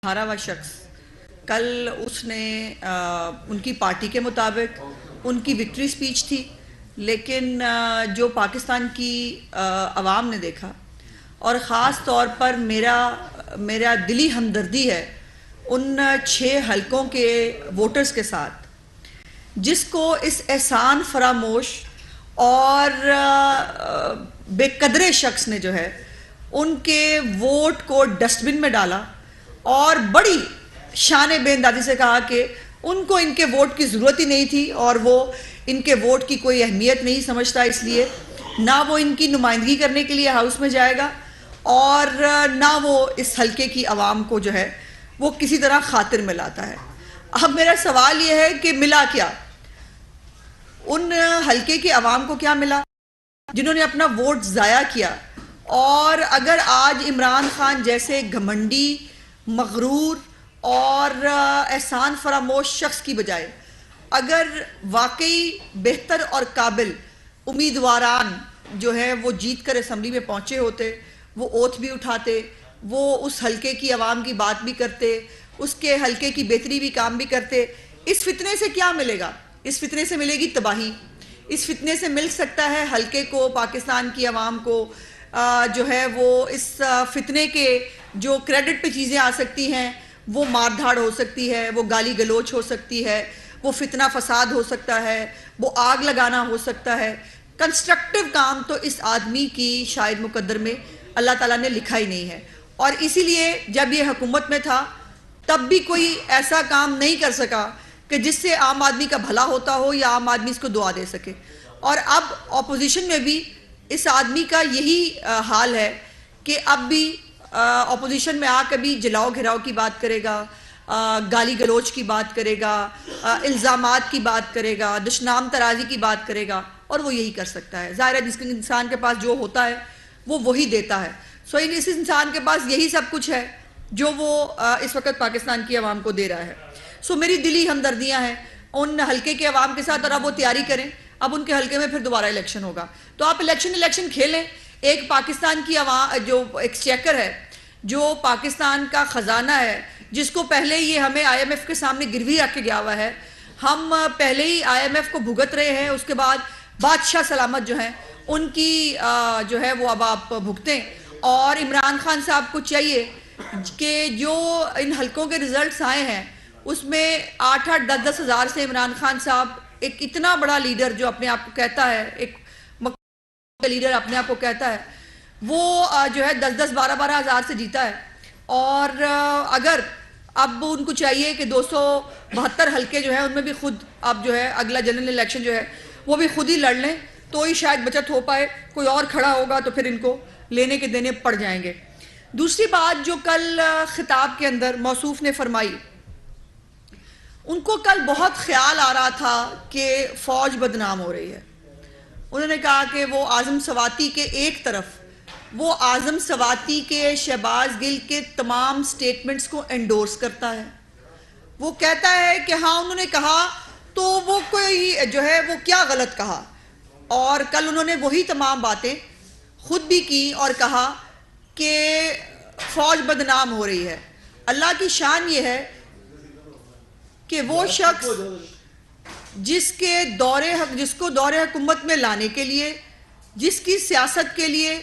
ہارا ہوا شخص کل اس نے ان کی پارٹی کے مطابق ان کی وکٹری سپیچ تھی، لیکن جو پاکستان کی عوام نے دیکھا اور خاص طور پر میرا دلی ہمدردی ہے ان 6 حلقوں کے ووٹرز کے ساتھ، جس کو اس احسان فراموش اور بے قدرے شخص نے جو ہے ان کے ووٹ کو ڈسٹ بن میں ڈالا اور بڑی شان بے اندازی سے کہا کہ ان کو ان کے ووٹ کی ضرورت ہی نہیں تھی اور وہ ان کے ووٹ کی کوئی اہمیت نہیں سمجھتا، اس لیے نہ وہ ان کی نمائندگی کرنے کے لیے ہاؤس میں جائے گا اور نہ وہ اس حلقے کی عوام کو جو ہے وہ کسی طرح خاطر میں لاتا ہے۔ اب میرا سوال یہ ہے کہ ملا کیا؟ ان حلقے کی عوام کو کیا ملا جنہوں نے اپنا ووٹ ضائع کیا؟ اور اگر آج عمران خان جیسے گھمنڈی، مغرور اور احسان فراموش شخص کی بجائے اگر واقعی بہتر اور قابل امیدواران جو ہے وہ جیت کر اسمبلی میں پہنچے ہوتے، وہ اوتھ بھی اٹھاتے، وہ اس حلقے کی عوام کی بات بھی کرتے، اس کے حلقے کی بہتری بھی کام بھی کرتے، اس فتنے سے کیا ملے گا؟ اس فتنے سے ملے گی تباہی۔ اس فتنے سے مل سکتا ہے حلقے کو، پاکستان کی عوام کو جو ہے وہ اس فتنے کے جو کریڈٹ پہ چیزیں آ سکتی ہیں، وہ مار دھاڑ ہو سکتی ہے، وہ گالی گلوچ ہو سکتی ہے، وہ فتنہ فساد ہو سکتا ہے، وہ آگ لگانا ہو سکتا ہے۔ کنسٹرکٹیو کام تو اس آدمی کی شاید مقدر میں اللہ تعالیٰ نے لکھا ہی نہیں ہے، اور اسی لیے جب یہ حکومت میں تھا تب بھی کوئی ایسا کام نہیں کر سکا کہ جس سے عام آدمی کا بھلا ہوتا ہو یا عام آدمی اس کو دعا دے سکے۔ اور اب اپوزیشن میں بھی اس آدمی کا یہی حال ہے کہ اب بھی اپوزیشن میں آ کے بھی جلاؤ گھراؤ کی بات کرے گا، گالی گلوچ کی بات کرے گا، الزامات کی بات کرے گا، دشنام ترازی کی بات کرے گا، اور وہ یہی کر سکتا ہے۔ ظاہر ہے جس انسان کے پاس جو ہوتا ہے وہ وہی دیتا ہے، سو اس انسان کے پاس یہی سب کچھ ہے جو وہ اس وقت پاکستان کی عوام کو دے رہا ہے۔ سو میری دلی ہمدردیاں ہیں ان حلقے کے عوام کے ساتھ، اور اب وہ تیاری کریں، اب ان کے حلقے میں پھر دوبارہ الیکشن ہوگا، تو آپ الیکشن کھیلیں۔ ایک پاکستان کی عوام جو ایکسچیکر ہے، جو پاکستان کا خزانہ ہے، جس کو پہلے یہ ہمیں آئی ایم ایف کے سامنے گروی رکھ کے گیا ہوا ہے، ہم پہلے ہی آئی ایم ایف کو بھگت رہے ہیں، اس کے بعد بادشاہ سلامت جو ہیں ان کی جو ہے وہ اب آپ بھگتیں۔ اور عمران خان صاحب کو چاہیے کہ جو ان حلقوں کے ریزلٹس آئے ہیں اس میں 8-8 10-10 ہزار سے عمران خان صاحب ایک اتنا بڑا لیڈر جو اپنے آپ کو کہتا ہے، ایک لیڈر اپنے آپ کو کہتا ہے، وہ جو ہے 10-10 12-12 ہزار سے جیتا ہے۔ اور اگر اب ان کو چاہیے کہ 272 حلقے جو ہیں ان میں بھی خود اب جو ہے اگلا جنرل الیکشن جو ہے وہ بھی خود ہی لڑ لیں تو ہی شاید بچت ہو پائے، کوئی اور کھڑا ہوگا تو پھر ان کو لینے کے دینے پڑ جائیں گے۔ دوسری بات جو کل خطاب کے اندر موصوف نے فرمائی، ان کو کل بہت خیال آ رہا تھا کہ فوج بدنام ہو رہی ہے۔ انہوں نے کہا کہ وہ اعظم سواتی کے ایک طرف وہ اعظم سواتی کے شہباز گل کے تمام سٹیٹمنٹس کو انڈورس کرتا ہے، وہ کہتا ہے کہ ہاں انہوں نے کہا تو وہ کوئی جو ہے وہ کیا غلط کہا، اور کل انہوں نے وہی تمام باتیں خود بھی کی اور کہا کہ فوج بدنام ہو رہی ہے۔ اللہ کی شان یہ ہے کہ وہ شخص جس کو دور حکومت میں لانے کے لیے، جس کی سیاست کے لیے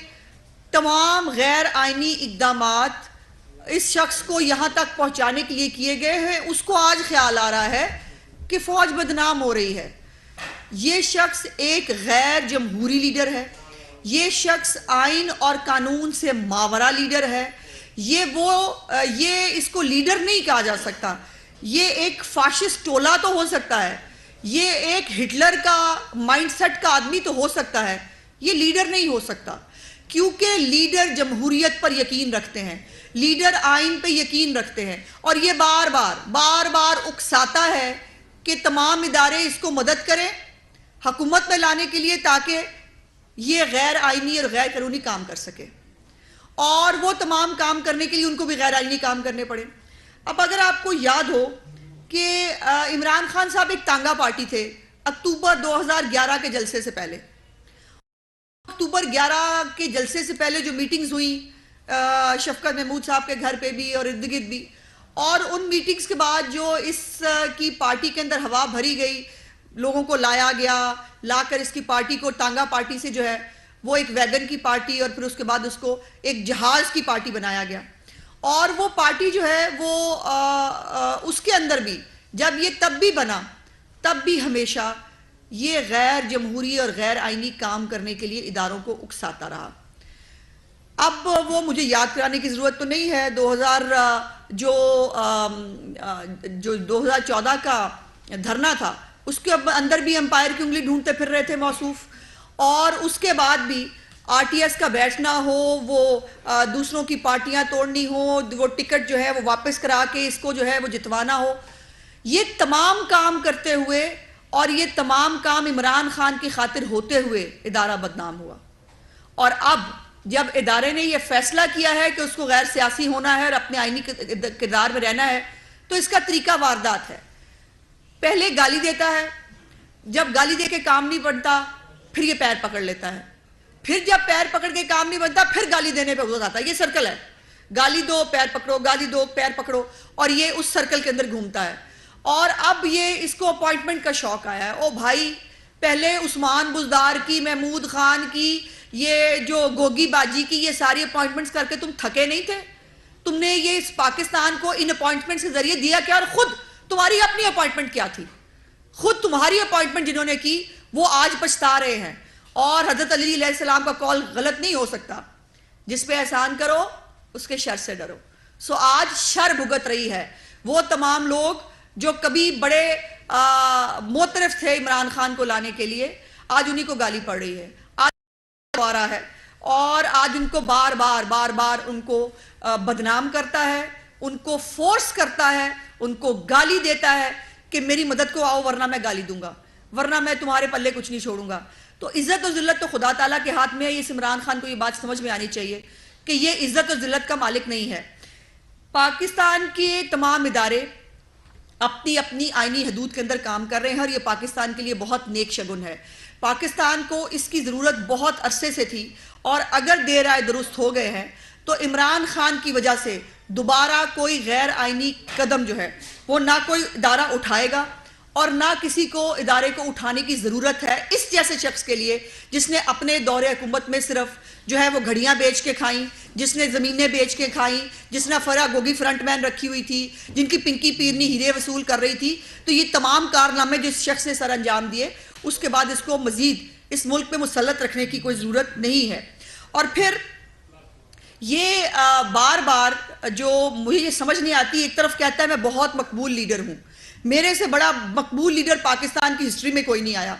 تمام غیر آئینی اقدامات اس شخص کو یہاں تک پہنچانے کے لیے کیے گئے ہیں، اس کو آج خیال آ رہا ہے کہ فوج بدنام ہو رہی ہے۔ یہ شخص ایک غیر جمہوری لیڈر ہے، یہ شخص آئین اور قانون سے ماورا لیڈر ہے، یہ اس کو لیڈر نہیں کہا جا سکتا، یہ ایک فاشسٹ ٹولہ تو ہو سکتا ہے، یہ ایک ہٹلر کا مائنڈ سیٹ کا آدمی تو ہو سکتا ہے، یہ لیڈر نہیں ہو سکتا، کیونکہ لیڈر جمہوریت پر یقین رکھتے ہیں، لیڈر آئین پہ یقین رکھتے ہیں، اور یہ بار بار اکساتا ہے کہ تمام ادارے اس کو مدد کریں حکومت میں لانے کے لیے تاکہ یہ غیر آئینی اور غیر قانونی کام کر سکے، اور وہ تمام کام کرنے کے لیے ان کو بھی غیر آئینی کام کرنے پڑے۔ اب اگر آپ کو یاد ہو کہ عمران خان صاحب ایک تانگا پارٹی تھے اکتوبر 2011 کے جلسے سے پہلے، اکتوبر 11 کے جلسے سے پہلے جو میٹنگز ہوئیں شفقت محمود صاحب کے گھر پہ بھی اور ارد گرد بھی، اور ان میٹنگز کے بعد جو اس کی پارٹی کے اندر ہوا بھری گئی، لوگوں کو لایا گیا، لا کر اس کی پارٹی کو ٹانگا پارٹی سے جو ہے وہ ایک ویگن کی پارٹی اور پھر اس کے بعد اس کو ایک جہاز کی پارٹی بنایا گیا. اور وہ پارٹی جو ہے وہ اس کے اندر بھی جب یہ تب بھی بنا تب بھی ہمیشہ یہ غیر جمہوری اور غیر آئینی کام کرنے کے لیے اداروں کو اکساتا رہا. اب وہ مجھے یاد کرانے کی ضرورت تو نہیں ہے، جو 2014 کا دھرنا تھا اس کے اندر بھی امپائر کی انگلی ڈھونڈتے پھر رہے تھے موصوف، اور اس کے بعد بھی آر ٹی ایس کا بیٹھنا ہو، وہ دوسروں کی پارٹیاں توڑنی ہو، وہ ٹکٹ جو ہے وہ واپس کرا کے اس کو جو ہے وہ جتوانا ہو، یہ تمام کام کرتے ہوئے اور یہ تمام کام عمران خان کی خاطر ہوتے ہوئے ادارہ بدنام ہوا. اور اب جب ادارے نے یہ فیصلہ کیا ہے کہ اس کو غیر سیاسی ہونا ہے اور اپنے آئینی کردار میں رہنا ہے، تو اس کا طریقہ واردات ہے. پہلے گالی دیتا ہے، جب گالی دے کے کام نہیں بنتا پھر یہ پیر پکڑ لیتا ہے، پھر جب پیر پکڑ کے کام نہیں بنتا پھر گالی دینے پہ غصہ آتا ہے. یہ سرکل ہے، گالی دو پیر پکڑو، گالی دو پیر پکڑو، اور یہ اس سرکل کے اندر گھومتا ہے. اور اب یہ اس کو اپوائنٹمنٹ کا شوق آیا ہے. او بھائی، پہلے عثمان بزدار کی، محمود خان کی، یہ جو گوگی باجی کی، یہ ساری اپوائنٹمنٹس کر کے تم تھکے نہیں تھے؟ تم نے یہ اس پاکستان کو ان اپوائنٹمنٹس کے ذریعے دیا کیا؟ اور خود تمہاری اپنی اپوائنٹمنٹ کیا تھی؟ خود تمہاری اپوائنٹمنٹ جنہوں نے کی وہ آج پچھتا رہے ہیں. اور حضرت علی علیہ السلام کا قول غلط نہیں ہو سکتا، جس پہ احسان کرو اس کے شر سے ڈرو. سو آج شر بھگت رہی ہے وہ تمام لوگ جو کبھی بڑے معترف تھے عمران خان کو لانے کے لیے، آج انہی کو گالی پڑ رہی ہے، آج آ رہا ہے، اور آج ان کو بار بار ان کو بدنام کرتا ہے، ان کو فورس کرتا ہے، ان کو گالی دیتا ہے کہ میری مدد کو آؤ ورنہ میں گالی دوں گا، ورنہ میں تمہارے پلے کچھ نہیں چھوڑوں گا. تو عزت و ذلت تو خدا تعالیٰ کے ہاتھ میں ہے. اس عمران خان کو یہ بات سمجھ میں آنی چاہیے کہ یہ عزت و ذلت کا مالک نہیں ہے. پاکستان کے تمام ادارے اپنی اپنی آئینی حدود کے اندر کام کر رہے ہیں، اور یہ پاکستان کے لیے بہت نیک شگن ہے. پاکستان کو اس کی ضرورت بہت عرصے سے تھی، اور اگر دیر آئے درست ہو گئے ہیں تو عمران خان کی وجہ سے دوبارہ کوئی غیر آئینی قدم جو ہے وہ نہ کوئی ادارہ اٹھائے گا، اور نہ کسی کو ادارے کو اٹھانے کی ضرورت ہے اس جیسے شخص کے لیے جس نے اپنے دور حکومت میں صرف جو ہے وہ گھڑیاں بیچ کے کھائیں، جس نے زمینیں بیچ کے کھائیں، جس نے فرا گوگی فرنٹ مین رکھی ہوئی تھی، جن کی پنکی پیرنی ہیرے وصول کر رہی تھی. تو یہ تمام کارنامے جو اس شخص نے سر انجام دیے، اس کے بعد اس کو مزید اس ملک پہ مسلط رکھنے کی کوئی ضرورت نہیں ہے. اور پھر یہ بار جو مجھے یہ سمجھ نہیں آتی، ایک طرف کہتا ہے میں بہت مقبول لیڈر ہوں، میرے سے بڑا مقبول لیڈر پاکستان کی ہسٹری میں کوئی نہیں آیا.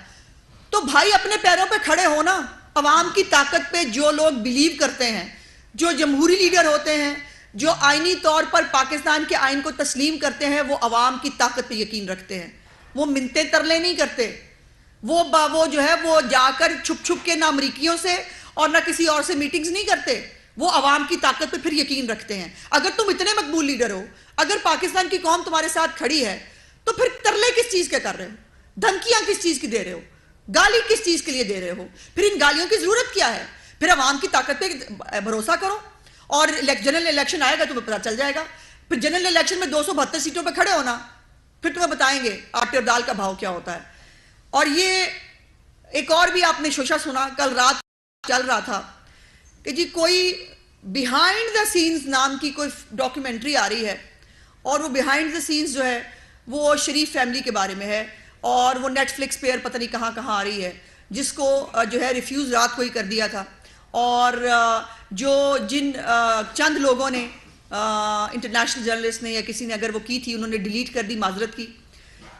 تو بھائی اپنے پیروں پہ کھڑے ہونا. عوام کی طاقت پہ جو لوگ بلیو کرتے ہیں، جو جمہوری لیڈر ہوتے ہیں، جو آئینی طور پر پاکستان کے آئین کو تسلیم کرتے ہیں، وہ عوام کی طاقت پہ یقین رکھتے ہیں. وہ منتیں ترلے نہیں کرتے، وہ جو ہے وہ جا کر چھپ کے نہ امریکیوں سے اور نہ کسی اور سے میٹنگز نہیں کرتے، وہ عوام کی طاقت پہ پھر یقین رکھتے ہیں. اگر تم اتنے مقبول لیڈر ہو، اگر پاکستان کی قوم تمہارے ساتھ کھڑی ہے، تو پھر ترلے کس چیز کے کر رہے ہو؟ دھمکیاں کس چیز کی دے رہے ہو؟ گالی کس چیز کے لیے دے رہے ہو؟ پھر ان گالیوں کی ضرورت کیا ہے؟ پھر عوام کی طاقت پہ بھروسہ کرو، اور جنرل الیکشن آئے گا تمہیں پتہ چل جائے گا. پھر جنرل الیکشن میں 272 سیٹوں پہ کھڑے ہونا، پھر تمہیں بتائیں گے آٹے اور دال کا بھاؤ کیا ہوتا ہے. اور یہ ایک اور بھی آپ نے شوشہ سنا، کل رات چل رہا تھا کہ جی کوئی بیہائنڈ دا سینز نام کی کوئی ڈاکیومنٹری آ رہی ہے، اور وہ بیہائنڈ دا سینز جو ہے وہ شریف فیملی کے بارے میں ہے، اور وہ نیٹ فلکس پہ پتہ نہیں کہاں آ رہی ہے، جس کو جو ہے ریفیوز رات کو ہی کر دیا تھا. اور جن چند لوگوں نے انٹرنیشنل جرنلسٹ نے یا کسی نے اگر وہ کی تھی، انہوں نے ڈیلیٹ کر دی، معذرت کی.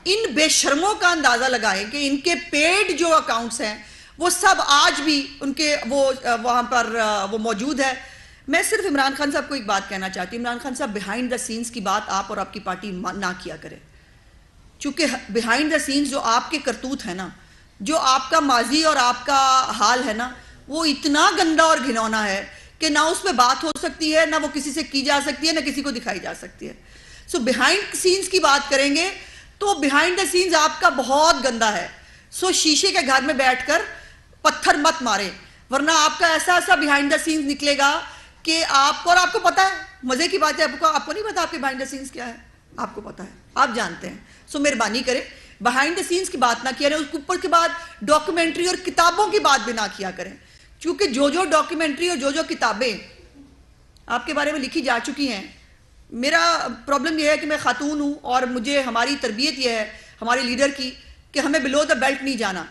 ان بے شرموں کا اندازہ لگائیں کہ ان کے پیڈ جو اکاؤنٹس ہیں وہ سب آج بھی ان کے وہاں پر وہ موجود ہے. میں صرف عمران خان صاحب کو ایک بات کہنا چاہتی ہوں، عمران خان صاحب بیہائنڈ دا سینز کی بات آپ اور آپ کی پارٹی نہ کیا کرے، چونکہ بیہائنڈ دا سینز جو آپ کے کرتوت ہے نا، جو آپ کا ماضی اور آپ کا حال ہے نا، وہ اتنا گندا اور گھنونا ہے کہ نہ اس پہ بات ہو سکتی ہے، نہ وہ کسی سے کی جا سکتی ہے، نہ کسی کو دکھائی جا سکتی ہے. سو بیہائنڈ سینز کی بات کریں گے تو بیہائنڈ دا سینز آپ کا بہت گندا ہے. سو شیشے کے گھر میں بیٹھ کر پتھر مت مارے، ورنہ آپ کا ایسا بیہائنڈ دا سینز نکلے گا کہ آپ کو، اور آپ کو پتا ہے، مزے کی بات ہے، آپ کو نہیں پتا آپ کے بہائنڈ دا سینس کیا ہے؟ آپ کو پتا ہے، آپ جانتے ہیں. سو مہربانی کریں بہائنڈ دا سینس کی بات نہ کیا کریں، اس کے اوپر کے بعد ڈاکیومنٹری اور کتابوں کی بات بھی نہ کیا کریں، کیونکہ جو ڈاکیومنٹری اور جو کتابیں آپ کے بارے میں لکھی جا چکی ہیں. میرا پرابلم یہ ہے کہ میں خاتون ہوں، اور مجھے ہماری تربیت یہ ہے ہمارے لیڈر کی کہ ہمیں بلو دا بیلٹ نہیں جانا.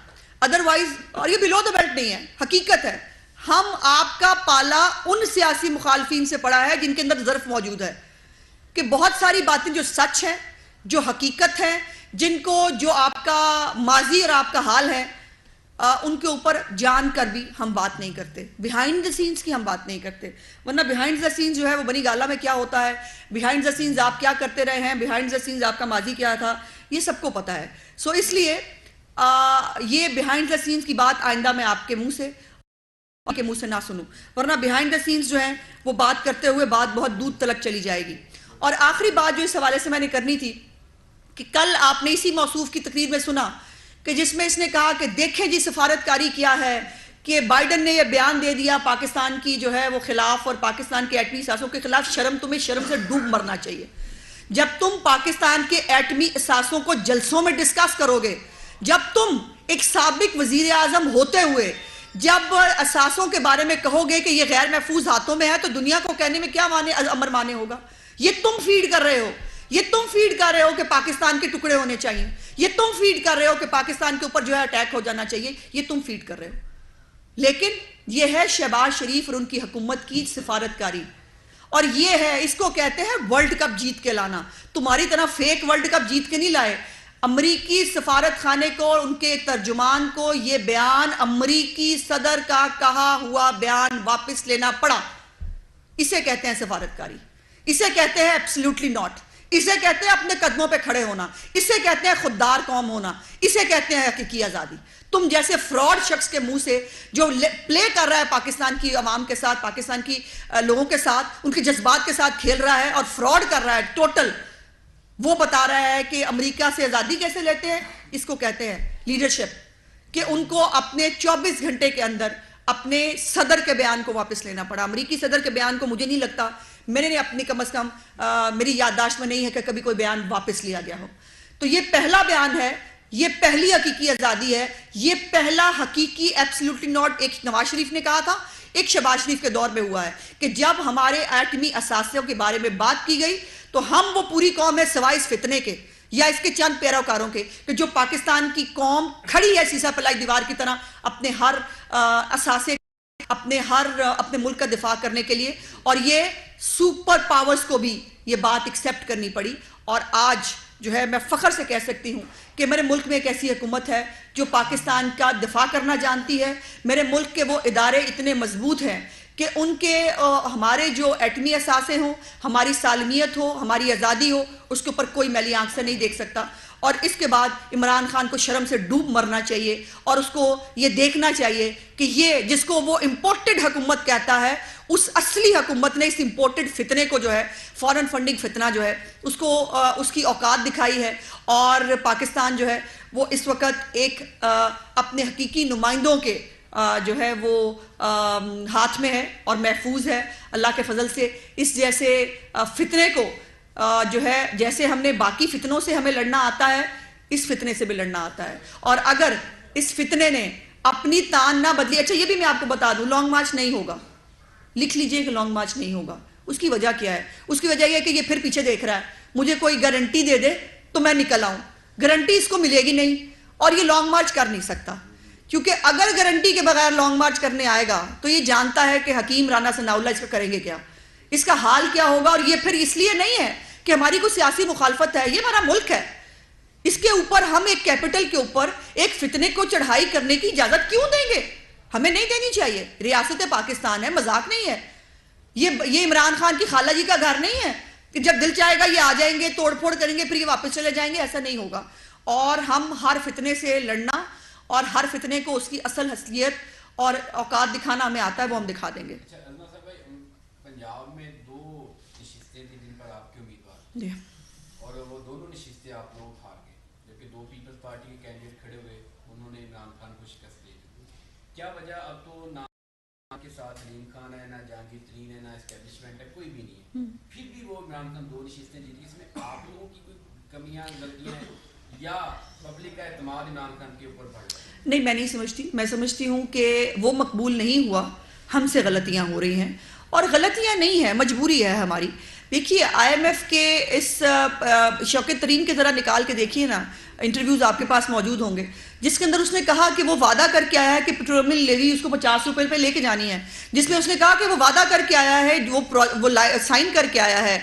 ادروائز، اور یہ بلو دا بیلٹ نہیں ہے، حقیقت ہے، ہم آپ کا پالا ان سیاسی مخالفین سے پڑا ہے جن کے اندر ظرف موجود ہے کہ بہت ساری باتیں جو سچ ہیں، جو حقیقت ہے، جن کو جو آپ کا ماضی اور آپ کا حال ہے، ان کے اوپر جان کر بھی ہم بات نہیں کرتے. بیہائنڈ دا سینز کی ہم بات نہیں کرتے، ورنہ بیہائنڈ دا سینز جو ہے وہ بنی گالا میں کیا ہوتا ہے، بیہائنڈ دا سینز آپ کیا کرتے رہے ہیں، بیہائنڈ دا سینز آپ کا ماضی کیا تھا، یہ سب کو پتا ہے. سو اس لیے یہ بیہائنڈ دا سینز کی بات آئندہ میں آپ کے منہ سے نہ سنوں، ورنہ بیہائنڈ دا سینز جو ہیں وہ بات کرتے ہوئے بات بہت دور تلک چلی جائے گی. اور آخری بات جو اس حوالے سے میں نے کرنی تھی کہ کل آپ نے اسی موصوف کی تقریر میں سنا کہ جس میں اس نے کہا کہ دیکھیں جی سفارتکاری کیا ہے، کہ بائیڈن نے یہ بیان دے دیا پاکستان کی جو ہے وہ خلاف اور پاکستان کے ایٹمی اثاثوں کے خلاف. تمہیں شرم سے ڈوب مرنا چاہیے. جب تم پاکستان کے ایٹمی اثاثوں کو جلسوں میں ڈسکس کرو گے، جب تم ایک سابق وزیر اعظم ہوتے ہوئے جب اثاثوں کے بارے میں کہو گے کہ یہ غیر محفوظ ہاتھوں میں ہے، تو دنیا کو کہنے میں کیا امر مانے ہوگا؟ یہ تم فیڈ کر رہے ہو، یہ تم فیڈ کر رہے ہو کہ پاکستان کے ٹکڑے ہونے چاہیے، یہ تم فیڈ کر رہے ہو کہ پاکستان کے اوپر جو ہے اٹیک ہو جانا چاہیے، یہ تم فیڈ کر رہے ہو. لیکن یہ ہے شہباز شریف اور ان کی حکومت کی سفارتکاری، اور یہ ہے، اس کو کہتے ہیں ورلڈ کپ جیت کے لانا. تمہاری طرح فیک ورلڈ کپ جیت کے نہیں لائے. امریکی سفارت خانے کو اور ان کے ترجمان کو یہ بیان، امریکی صدر کا کہا ہوا بیان، واپس لینا پڑا. اسے کہتے ہیں سفارتکاری، اسے کہتے ہیں ایبسلیوٹلی ناٹ، اسے کہتے ہیں اپنے قدموں پہ کھڑے ہونا، اسے کہتے ہیں خوددار قوم ہونا، اسے کہتے ہیں حقیقی آزادی. تم جیسے فراڈ شخص کے منہ سے جو پلے کر رہا ہے پاکستان کی عوام کے ساتھ، پاکستان کی لوگوں کے ساتھ، ان کے جذبات کے ساتھ کھیل رہا ہے اور فراڈ کر رہا ہے ٹوٹل، وہ بتا رہا ہے کہ امریکہ سے آزادی کیسے لیتے ہیں. اس کو کہتے ہیں لیڈرشپ، کہ ان کو اپنے 24 گھنٹے کے اندر اپنے صدر کے بیان کو واپس لینا پڑا. امریکی صدر کے بیان کو مجھے نہیں لگتا، میں نے اپنی کم از کم میری یادداشت میں نہیں ہے کہ کبھی کوئی بیان واپس لیا گیا ہو. تو یہ پہلا بیان ہے، یہ پہلی حقیقی آزادی ہے، یہ پہلا حقیقی ایبسلیوٹلی ناٹ. ایک نواز شریف نے کہا تھا، ایک شہباز شریف کے دور میں ہوا ہے کہ جب ہمارے ایٹمی اثاثوں کے بارے میں بات کی گئی تو ہم وہ پوری قوم ہے سوائے اس فتنے کے یا اس کے چند پیروکاروں کے، کہ جو پاکستان کی قوم کھڑی ہے سیسا پلائی دیوار کی طرح اپنے ہر اثاثے، اپنے ملک کا دفاع کرنے کے لیے. اور یہ سپر پاورز کو بھی یہ بات ایکسیپٹ کرنی پڑی. اور آج جو ہے میں فخر سے کہہ سکتی ہوں کہ میرے ملک میں ایک ایسی حکومت ہے جو پاکستان کا دفاع کرنا جانتی ہے. میرے ملک کے وہ ادارے اتنے مضبوط ہیں کہ ان کے ہمارے جو ایٹمی اثاثے ہوں، ہماری سالمیت ہو، ہماری آزادی ہو، اس کے اوپر کوئی میلی آنکھ سے نہیں دیکھ سکتا. اور اس کے بعد عمران خان کو شرم سے ڈوب مرنا چاہیے اور اس کو یہ دیکھنا چاہیے کہ یہ جس کو وہ امپورٹڈ حکومت کہتا ہے، اس اصلی حکومت نے اس امپورٹڈ فتنے کو جو ہے، فارن فنڈنگ فتنہ جو ہے، اس کو اس کی اوقات دکھائی ہے. اور پاکستان جو ہے وہ اس وقت ایک اپنے حقیقی نمائندوں کے جو ہے وہ ہاتھ میں ہے اور محفوظ ہے. اللہ کے فضل سے اس جیسے فتنے کو جو ہے، جیسے ہم نے باقی فتنوں سے ہمیں لڑنا آتا ہے، اس فتنے سے بھی لڑنا آتا ہے. اور اگر اس فتنے نے اپنی تان نہ بدلی، اچھا یہ بھی میں آپ کو بتا دوں، لانگ مارچ نہیں ہوگا. لکھ لیجئے کہ لانگ مارچ نہیں ہوگا. اس کی وجہ کیا ہے؟ اس کی وجہ یہ ہے کہ یہ پھر پیچھے دیکھ رہا ہے. مجھے کوئی گارنٹی دے دے تو میں نکل آؤں. گارنٹی اس کو ملے گی نہیں، اور یہ لانگ مارچ کر نہیں سکتا، کیونکہ اگر گارنٹی کے بغیر لانگ مارچ کرنے آئے گا تو یہ جانتا ہے کہ حکیم رانا ثناء اللہ اس کا کریں گے کیا، اس کا حال کیا ہوگا. اور یہ پھر اس لیے نہیں ہے کہ ہماری کوئی سیاسی مخالفت ہے، یہ ہمارا ملک ہے. اس کے اوپر ہم ایک کیپٹل کے اوپر ایک فتنے کو چڑھائی کرنے کی اجازت کیوں دیں گے؟ ہمیں نہیں دینی چاہیے. ریاست پاکستان ہے، مذاق نہیں ہے. یہ عمران خان کی خالہ جی کا گھر نہیں ہے کہ جب دل چاہے گا یہ آ جائیں گے، توڑ پھوڑ کریں گے، پھر یہ واپس چلے جائیں گے. ایسا نہیں ہوگا. اور ہم ہر فتنے سے لڑنا اور ہر فتنے کو اس کی اصل حیثیت اور اوقات دکھانا ہمیں آتا ہے، وہ ہم دکھا دیں گے. پنجاب میں 2 نشستیں تھیں جن پر آپ کے امیدوار، اور وہ دونوں نشستیں آپ لوگ ہار گئے، جبکہ 2 پیپلز پارٹی کے کینڈیڈیٹ کھڑے ہوئے، انہوں نے عمران خان کو شکست دی. کیا وجہ اب تو کے ساتھ سلیم خان ہے، نہ جہانگیر ترین ہے، نہ اسٹیبلشمنٹ ہے، کوئی بھی نہیں ہے، پھر بھی وہ عمران خان 2 نشستیں جیت گئی. اس میں آپ لوگوں کی کوئی کمیاں غلطیاں ہیں یا پبلک کا اعتماد عمران خان کے اوپر بڑھ رہا ہے؟ نہیں، میں نہیں سمجھتی. میں سمجھتی ہوں کہ وہ مقبول نہیں ہوا، ہم سے غلطیاں ہو رہی ہیں، اور غلطیاں نہیں ہیں، مجبوری ہے ہماری. دیکھیے آئی ایم ایف کے اس شوکت ترین کے ذرا نکال کے دیکھیے نا، انٹرویوز آپ کے پاس موجود ہوں گے، جس کے اندر اس نے کہا کہ وہ وعدہ کر کے آیا ہے کہ پیٹرولیم لیوی اس کو 50 روپے پہ لے کے جانی ہے، جس میں اس نے کہا کہ وہ وعدہ کر کے آیا ہے، وہ سائن کر کے آیا ہے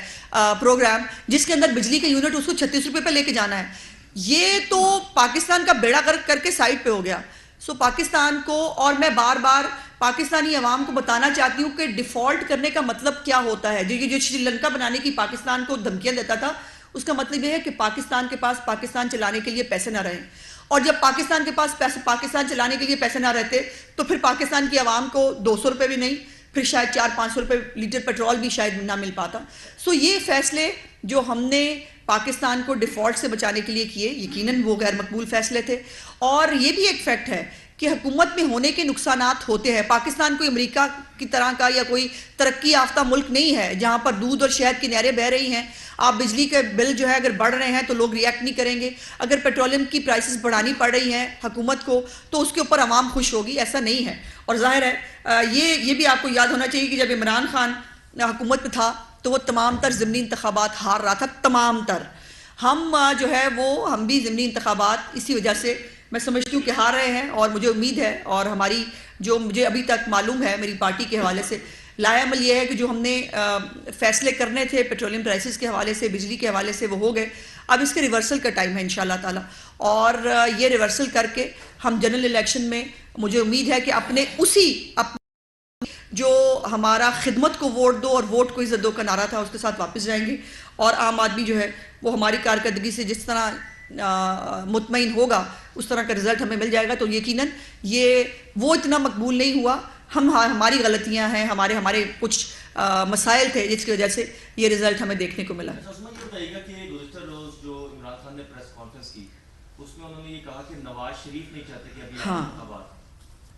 پروگرام، جس کے اندر بجلی کا یونٹ اس کو 36 روپے پہ لے کے جانا ہے. یہ تو پاکستان کا بیڑا کر کے سائڈ پہ ہو گیا. سو پاکستان کو، اور میں بار بار پاکستانی عوام کو بتانا چاہتی ہوں کہ ڈیفالٹ کرنے کا مطلب کیا ہوتا ہے. جو شری لنکا بنانے کی پاکستان کو دھمکیاں دیتا تھا، اس کا مطلب یہ ہے کہ پاکستان کے پاس پاکستان چلانے کے لیے پیسے نہ رہیں، اور جب پاکستان کے پاس پاکستان چلانے کے لیے پیسے نہ رہتے تو پھر پاکستان کی عوام کو 200 روپے بھی نہیں، پھر شاید 400-500 روپے لیٹر پیٹرول بھی شاید نہ مل پاتا. سو یہ فیصلے جو ہم نے پاکستان کو ڈیفالٹ سے بچانے کے لیے کیے، یقیناً وہ غیر مقبول فیصلے تھے. اور یہ بھی ایک فیکٹ ہے کہ حکومت میں ہونے کے نقصانات ہوتے ہیں. پاکستان کوئی امریکہ کی طرح کا یا کوئی ترقی یافتہ ملک نہیں ہے جہاں پر دودھ اور شہد کی نہریں بہہ رہی ہیں. آپ بجلی کے بل جو ہے اگر بڑھ رہے ہیں تو لوگ ریئیکٹ نہیں کریں گے، اگر پیٹرولیم کی پرائسز بڑھانی پڑ رہی ہیں حکومت کو تو اس کے اوپر عوام خوش ہوگی، ایسا نہیں ہے. اور ظاہر ہے یہ بھی آپ کو یاد ہونا چاہیے کہ جب عمران خان حکومت میں تھا تو وہ تمام تر ضمنی انتخابات ہار رہا تھا، تمام تر. ہم جو ہے وہ ہم بھی ضمنی انتخابات اسی وجہ سے میں سمجھتی ہوں کہ ہار رہے ہیں، اور مجھے امید ہے، اور ہماری جو مجھے ابھی تک معلوم ہے میری پارٹی کے حوالے سے لایا عمل یہ ہے کہ جو ہم نے فیصلے کرنے تھے پیٹرولیم پرائسز کے حوالے سے، بجلی کے حوالے سے، وہ ہو گئے. اب اس کے ریورسل کا ٹائم ہے انشاءاللہ تعالی، اور یہ ریورسل کر کے ہم جنرل الیکشن میں مجھے امید ہے کہ اپنے جو ہمارا خدمت کو ووٹ دو اور ووٹ کو عزت دو کا نعرہ تھا اس کے ساتھ واپس جائیں گے. اور عام آدمی جو ہے وہ ہماری کارکردگی سے جس طرح مطمئن ہوگا اس طرح کا رزلٹ ہمیں مل جائے گا. تو یقیناً یہ وہ اتنا مقبول نہیں ہوا، ہماری غلطیاں ہیں، ہمارے کچھ مسائل تھے جس کی وجہ سے یہ رزلٹ ہمیں دیکھنے کو ملا. یہ بتائیے گا کہ گزشتہ روز جو عمران خان نے پریس کانفرنس کی اس میں انہوں نے یہ کہا کہ نواز شریف نہیں چاہتے کہ ابھی انتخابات،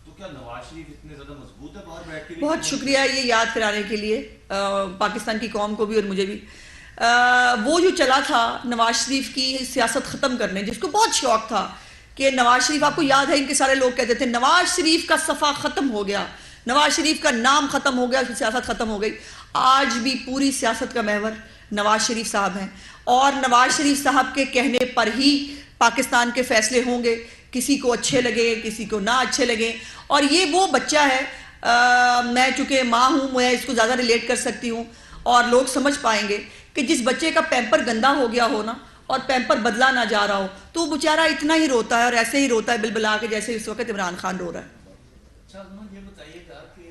تو کیا نواز شریف اتنے زیادہ مضبوط ہے باہر بیٹھ کے؟ بہت شکریہ یہ یاد کرانے کے لیے پاکستان کی قوم کو بھی اور مجھے بھی. وہ جو چلا تھا نواز شریف کی سیاست ختم کرنے، جس کو بہت شوق تھا کہ نواز شریف، آپ کو یاد ہے ان کے سارے لوگ کہتے تھے نواز شریف کا صفحہ ختم ہو گیا، نواز شریف کا نام ختم ہو گیا، اس کی سیاست ختم ہو گئی. آج بھی پوری سیاست کا محور نواز شریف صاحب ہیں، اور نواز شریف صاحب کے کہنے پر ہی پاکستان کے فیصلے ہوں گے، کسی کو اچھے لگے کسی کو نہ اچھے لگے. اور یہ وہ بچہ ہے، میں چونکہ ماں ہوں میں اس کو زیادہ ریلیٹ کر سکتی ہوں، اور لوگ سمجھ پائیں گے کہ جس بچے کا پیمپر گندا ہو گیا ہو نا اور پیمپر بدلا نہ جا رہا ہو تو وہ بیچارہ اتنا ہی روتا ہے، اور ایسے ہی روتا ہے بلبلا کے جیسے اس وقت عمران خان رو رہا ہے. اچھا یہ بتائیے گا کہ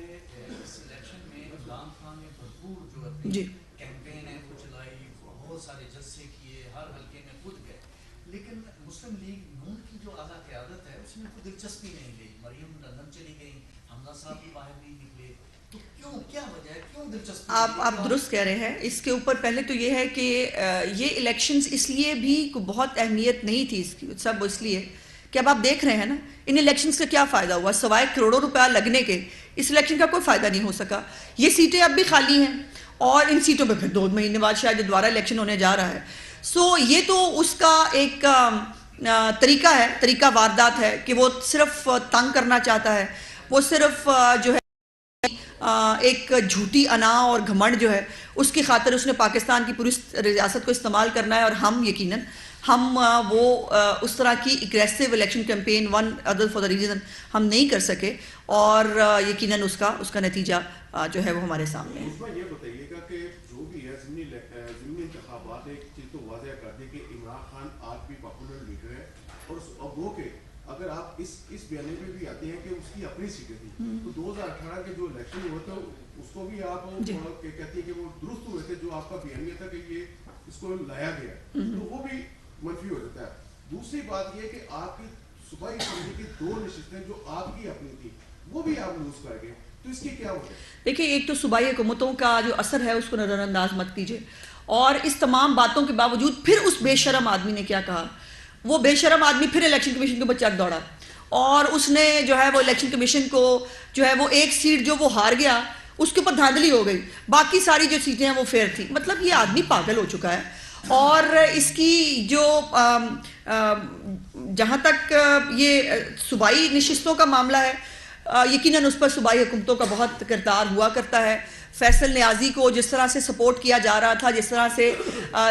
اس الیکشن میں عمران خان نے بھرپور جو اپنی جی کیمپین ہے وہ چلائی، بہت سارے جلسے کیے، ہر حلقے میں کود گئے، لیکن مسلم لیگ نون کی جو اعلیٰ قیادت ہے اس میں کوئی دلچسپی نہیں لی. مریم لندن چلی گئی، حمزہ صاحب بھی باہر نہیں نکلے، تو کیوں، کیا وجہ ہے، کیوں دلچسپی؟ آپ درست کہہ رہے ہیں. اس کے اوپر پہلے تو یہ ہے کہ یہ الیکشنز اس لیے بھی بہت اہمیت نہیں تھی اس کی، سب اس لیے کہ اب آپ دیکھ رہے ہیں نا ان الیکشنز کا کیا فائدہ ہوا، سوائے کروڑوں روپیہ لگنے کے اس الیکشن کا کوئی فائدہ نہیں ہو سکا. یہ سیٹیں اب بھی خالی ہیں، اور ان سیٹوں پہ پھر 2 مہینے بعد شاید دوبارہ الیکشن ہونے جا رہا ہے. سو یہ تو اس کا ایک طریقہ ہے، طریقہ واردات ہے کہ وہ صرف تنگ کرنا چاہتا ہے، وہ صرف جو ہے ایک جھوٹی انا اور گھمنڈ جو ہے اس کی خاطر اس نے پاکستان کی پوری ریاست کو استعمال کرنا ہے. اور ہم یقیناً وہ اس طرح کی aggressive election campaign one other for the reason ہم نہیں کر سکے، اور یقیناً اس کا نتیجہ جو ہے وہ ہمارے سامنے ہے. یہ بتائیے گا کہ جو بھی ہے ضمنی انتخابات ایک چیز تو واضح کر دی کہ عمران خان آج بھی پاپولر لیڈر ہے، اور وہ کہ اگر آپ اس بیانے پہ بھی آتے ہیں کہ اس کی اپنی سیٹیں تھیں تو 2018 کے جو الیکشن ہوئے تھے اس کو بھی آپ کہتی ہیں کہ وہ درست ہوئے تھے، جو آپ کا بیانیہ تھا کہ یہ اس کو لایا گیا تو وہ بھی منفی ہو جاتا ہے. دوسری بات یہ کہ آپ کی صوبائی اسمبلی کی 2 نشستیں جو آپ کی اپنی تھی وہ بھی آپ لوز کر گئے، تو اس کی کیا وجہ؟ دیکھیں ایک تو صوبائی حکومتوں کا جو اثر ہے اس کو نظر انداز مت کیجیے، اور اس تمام باتوں کے باوجود پھر اس بے شرم آدمی نے کیا کہا، وہ بے شرم آدمی پھر الیکشن کمیشن کے اوپر چیک دوڑا، اور اس نے جو ہے وہ الیکشن کمیشن کو جو ہے وہ ایک سیٹ جو وہ ہار گیا اس کے اوپر دھاندلی ہو گئی, باقی ساری جو سیٹیں ہیں وہ فیئر تھی. مطلب یہ آدمی پاگل ہو چکا ہے. اور اس کی جو جہاں تک یہ صوبائی نشستوں کا معاملہ ہے, یقیناً اس پر صوبائی حکومتوں کا بہت کردار ہوا کرتا ہے. فیصل نیازی کو جس طرح سے سپورٹ کیا جا رہا تھا, جس طرح سے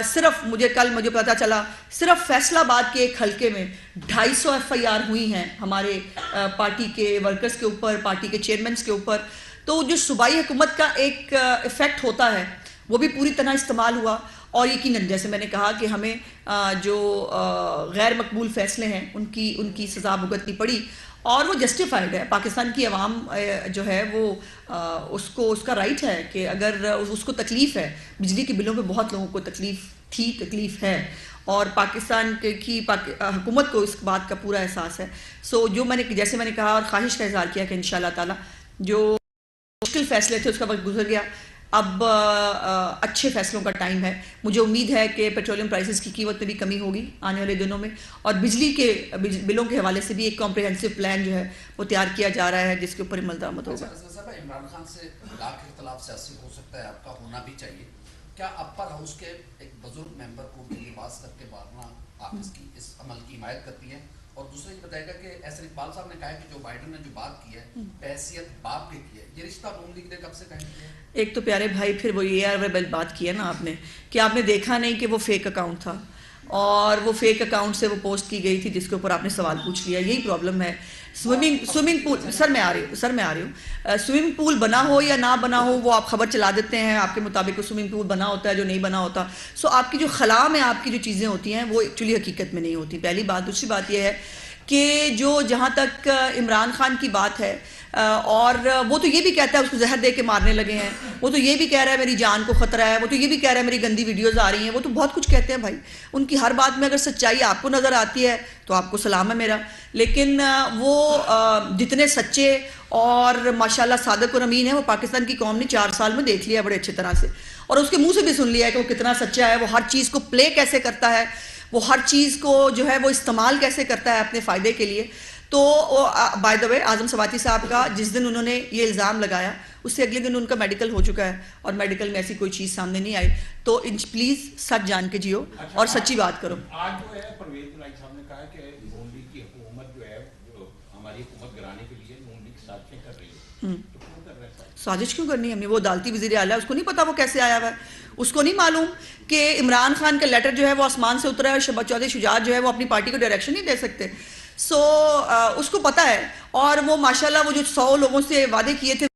صرف مجھے پتا چلا صرف فیصل آباد کے ایک حلقے میں 250 FIR ہوئی ہیں ہمارے پارٹی کے ورکرز کے اوپر, پارٹی کے چیئرمینس کے اوپر. تو جو صوبائی حکومت کا ایک ایفیکٹ ہوتا ہے وہ بھی پوری طرح استعمال ہوا. اور یقیناً جیسے میں نے کہا کہ ہمیں جو غیر مقبول فیصلے ہیں ان کی سزا بھگتنی پڑی, اور وہ جسٹیفائڈ ہے. پاکستان کی عوام جو ہے وہ اس کا رائٹ ہے کہ اگر اس کو تکلیف ہے, بجلی کے بلوں پہ بہت لوگوں کو تکلیف ہے, اور پاکستان کی حکومت کو اس بات کا پورا احساس ہے. سو جیسے میں نے کہا اور خواہش کا اظہار کیا کہ انشاءاللہ تعالی جو مشکل فیصلے تھے اس کا وقت گزر گیا, اب اچھے فیصلوں کا ٹائم ہے. مجھے امید ہے کہ پیٹرولیم پرائسز کی قیمت میں بھی کمی ہوگی آنے والے دنوں میں, اور بجلی کے بلوں کے حوالے سے بھی ایک کمپریہنسو پلان جو ہے وہ تیار کیا جا رہا ہے جس کے اوپر عمل درآمد ہوگا. عمران خان سے لاکھ اختلاف سیاسی ہو سکتا ہے, آپ کا ہونا بھی چاہیے. کیا اپر ہاؤس کے ایک بزرگ ممبر کو گلی باز کر کے مارنا آپ اس عمل کی حمایت کرتی ہیں؟ اور دوسرا یہ بتائے گا کہ احسن اقبال صاحب نے کہا کہ جو بائیڈن نے جو بات کی ہے بحیثیت باپ کی ہے, یہ رشتہ نون لیگ نے کب سے قائم کیا ہے؟ ایک تو پیارے بھائی پھر وہ یہ بات کی ہے نا آپ نے کہ آپ نے دیکھا نہیں کہ وہ فیک اکاؤنٹ تھا, اور وہ فیک اکاؤنٹ سے وہ پوسٹ کی گئی تھی جس کے اوپر آپ نے سوال پوچھ لیا. یہی پرابلم ہے. سوئمنگ پول سر میں آ رہی ہوں سوئمنگ پول بنا ہو یا نہ بنا ہو وہ آپ خبر چلا دیتے ہیں, آپ کے مطابق وہ سوئمنگ پول بنا ہوتا ہے جو نہیں بنا ہوتا. سو آپ کی جو خلا میں آپ کی جو چیزیں ہوتی ہیں وہ ایکچولی حقیقت میں نہیں ہوتی, پہلی بات. دوسری بات یہ ہے کہ جہاں تک عمران خان کی بات ہے, اور وہ تو یہ بھی کہتا ہے اس کو زہر دے کے مارنے لگے ہیں, وہ تو یہ بھی کہہ رہا ہے میری جان کو خطرہ ہے, وہ تو یہ بھی کہہ رہا ہے میری گندی ویڈیوز آ رہی ہیں, وہ تو بہت کچھ کہتے ہیں بھائی. ان کی ہر بات میں اگر سچائی آپ کو نظر آتی ہے تو آپ کو سلام ہے میرا, لیکن وہ جتنے سچے اور ماشاءاللہ صادق اور امین ہیں وہ پاکستان کی قوم نے 4 سال میں دیکھ لیا بڑے اچھے طرح سے, اور اس کے منہ سے بھی سن لیا ہے کہ وہ کتنا سچا ہے, وہ ہر چیز کو پلے کیسے کرتا ہے, وہ ہر چیز کو جو ہے وہ استعمال کیسے کرتا ہے اپنے فائدے کے لیے. تو بائی دا وے اعظم سواتی صاحب کا جس دن انہوں نے یہ الزام لگایا اس سے اگلے دن ان کا میڈیکل ہو چکا ہے, اور میڈیکل میں ایسی کوئی چیز سامنے نہیں آئی. تو پلیز سچ جان کے جیو اور سچی بات کرو. آج جو ہے پرویز ملائک صاحب نے کہا کہ نون لیگ کی حکومت جو ہے ہماری حکومت گرانے کے لیے نون لیگ سازشیں کر رہی ہے, تو کیوں کر رہا ہے سازش کیوں کرنی ہے؟ ہم نے وہ عدالتی وزیر اعلیٰ اس کو نہیں پتا وہ کیسے آیا ہوا ہے, اس کو نہیں معلوم کہ عمران خان کا لیٹر جو ہے وہ آسمان سے اترا ہے اور چودھری شجاعت جو ہے وہ اپنی پارٹی کو ڈائریکشن نہیں دے سکتے. سو اس کو پتا ہے, اور وہ ماشاءاللہ وہ جو 100 لوگوں سے وعدے کیے تھے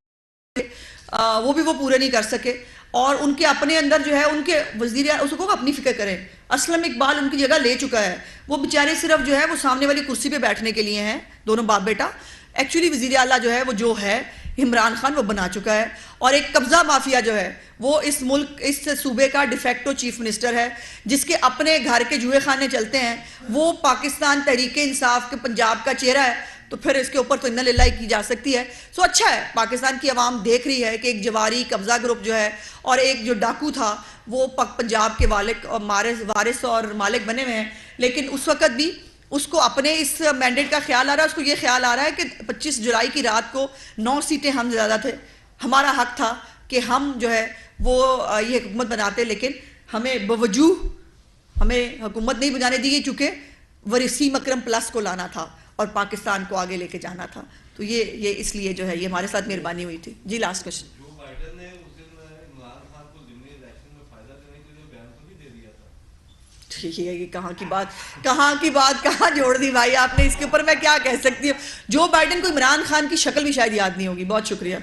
وہ بھی وہ پورے نہیں کر سکے, اور ان کے اپنے اندر جو ہے ان کے وزیر اس کو اپنی فکر کریں. اسلم اقبال ان کی جگہ لے چکا ہے, وہ بیچارے صرف جو ہے وہ سامنے والی کرسی پہ بیٹھنے کے لیے ہیں دونوں باپ بیٹا. ایکچولی وزیر اعلیٰ جو ہے وہ جو ہے عمران خان وہ بنا چکا ہے, اور ایک قبضہ مافیا جو ہے وہ اس ملک اس صوبے کا ڈیفیکٹو چیف منسٹر ہے, جس کے اپنے گھر کے جوئے خانے چلتے ہیں. وہ پاکستان تحریک انصاف کے پنجاب کا چہرہ ہے, تو پھر اس کے اوپر تو انّا للہ کی جا سکتی ہے. سو اچھا ہے, پاکستان کی عوام دیکھ رہی ہے کہ ایک جواری قبضہ گروپ جو ہے اور ایک جو ڈاکو تھا وہ پنجاب کے وارث اور مالک بنے ہوئے ہیں. لیکن اس وقت بھی اس کو اپنے اس مینڈیٹ کا خیال آ رہا ہے, اس کو یہ خیال آ رہا ہے کہ 25 جولائی کی رات کو 9 سیٹیں ہم زیادہ تھے, ہمارا حق تھا کہ ہم جو ہے وہ یہ حکومت بناتے, لیکن ہمیں بوجوہ ہمیں حکومت نہیں بنانے دی گئی چونکہ وسیم اکرم پلس کو لانا تھا اور پاکستان کو آگے لے کے جانا تھا. تو یہ اس لیے جو ہے یہ ہمارے ساتھ مہربانی ہوئی تھی. جی لاسٹ کوشچن. جو بائیڈن نے اس دن عمران خان کو ضمنی الیکشن میں فائدہ دینے کے لیے بیان تو بھی دے دیا تھا. ٹھیک ہے, یہ کہاں کی بات کہاں جوڑ دی بھائی آپ نے, اس کے اوپر میں کیا کہہ سکتی ہوں. جو بائیڈن کو عمران خان کی شکل بھی شاید یاد نہیں ہوگی. بہت شکریہ.